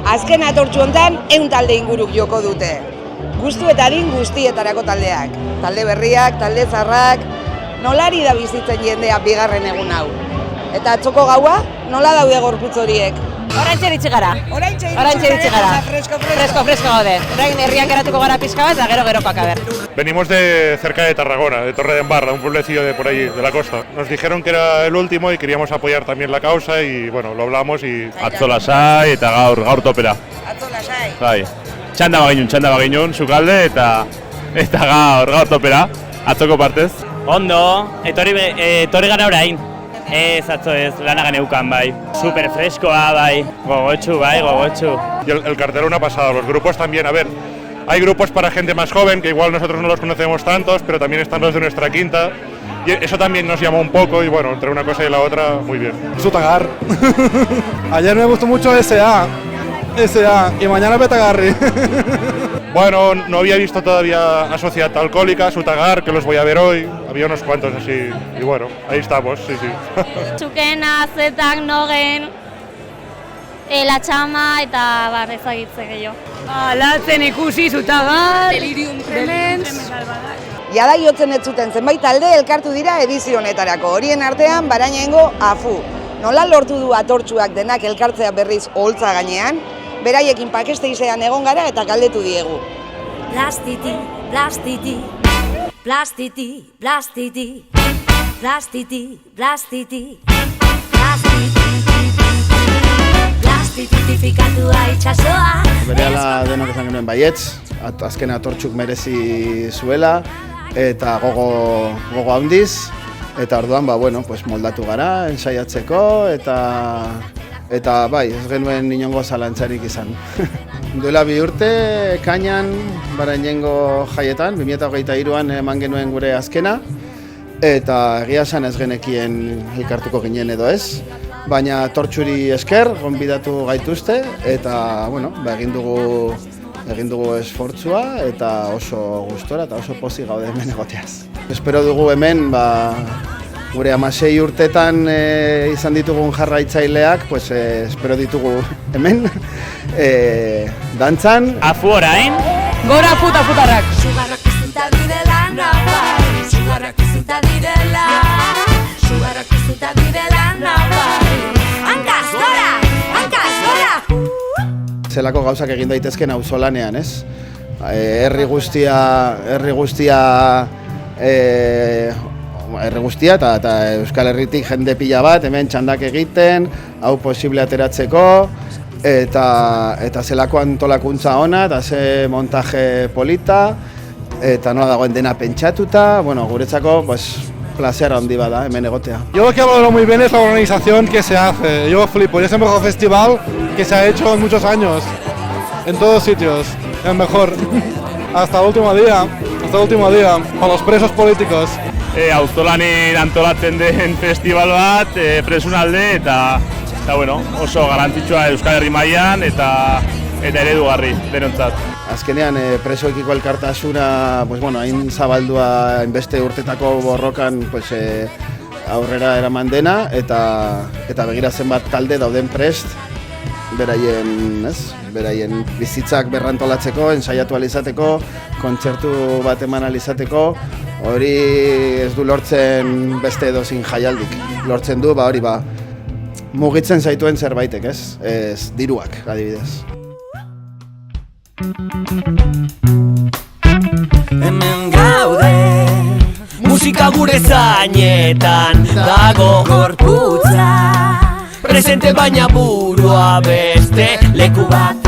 Azken atortxu hontan 100 talde inguruk joko dute. Gustu eta adin guztietarako taldeak. Talde berriak, talde zarrak, nolari da bizitzen jendea bigarren egun hau. Eta atzoko gaua, nola daude gorputz horiek? Oraintxe iritsi gara. Oraintxe iritsi gara. Fresko gaude. Orain herriak eratuko gara pixka bat, eta gero-gerokoak aber. Venimos de cerca de Tarragona, de Torredembarra, un pueblecillo de por ahí, de la costa. Nos dijeron que era el último y queríamos apoyar también la causa y bueno, lo hablamos y... Atzo lasai eta gaur topera. Atzo lasai. Bai. Txanda baginun, sukalde eta gaur topera. Atzoko partez. Ondo, etorri gara orain. Ez, atzo ez, lanagan eukan bai. Super freskoa bai, gogotxu. Y el cartel era una pasada, los grupos también, a ver, hay grupos para gente más joven, que igual nosotros no los conocemos tantos, pero también están los de nuestra quinta. Y eso también nos llamó un poco y bueno, entre una cosa y la otra, muy bien. Sutagar. Ayer me gustó mucho SA y mañana Betagarri. Bueno, no había visto todavía a Sociedad Alcohólica, Sutagar, que los voy a ver hoy. Había unos cuantos así, y bueno, ahí estamos, sí. Txukena, zetak, nogen, la txama eta barrezagitze gehiago. Latzen ikusi, Sutagar, Delirium Tremens. Jada jotzen ez zuten zenbait talde elkartu dira edizio honetarako. Horien artean Barañaingo AFU. Nola lortu du atortxuak denak elkartzea berriz oholtza gainean? Beraiekin pakesteizean egon gara eta galdetu diegu. Plastiti, plastiti, plastiti, plastiti, plastiti, plastiti, plastitifikatu itxasoa. Berehala denok esan genuen baietz, azken atortxuk merezi zuela eta gogo handiz. Eta orduan, moldatu gara, ensaiatzeko eta bai, ez genuen inongo zalantzarik izan. Duela 2 urte, Kainan, Barañaingo jaietan, 2023an eman genuen gure azkena, eta egia esan ez genekien elkartuko ginen edo ez, baina tortxuri esker, gonbidatu gaituzte, eta egin dugu esfortzua, eta oso gustora eta oso pozik gaude hemen egoteaz. Espero dugu hemen, gure 16 urtetan izan ditugun jarraitzaileak, espero ditugu hemen, dantzan. Afu orain. Gora afu eta futarrak. Sugarrak piztuta direla nabai, sugarrak piztuta direla, sugarrak piztuta direla nabai. Hankaz gora! Zelako gauzak egin daitezken auzolanean, ez? Herri guztia eta Euskal Herritik jende pila bat, hemen txandak egiten, hau posible ateratzeko, eta zelako antolakuntza ona, eta ze montaje polita, eta nola dagoen dena pentsatuta, guretzako, placer handi bada hemen egotea. Yo lo que valoro muy bien es la organización que se hace. Yo flipo, y es el mejor festival que se ha hecho en muchos años, en todos sitios, el mejor. Hasta el último día, con los presos políticos. Auzolanen antolatzen den festival bat, presunalde eta oso garrantzitsua Euskal Herri mailan eta eredugarri denontzat. Azkenean presoekiko elkartasuna, hain zabaldua hainbeste urtetako borrokan aurrera eraman dena eta begira zenbat talde dauden prest beraien bizitzak berrantolatzeko, ensaiatu alizateko, kontzertu bat eman alizateko, hori ez du lortzen beste edozein jaialdik. Lortzen du, mugitzen zaituen zerbaitek, ez diruak, adibidez. Hemen gaude, musika gure zainetan dago gorputza, presente baina burua beste leku bat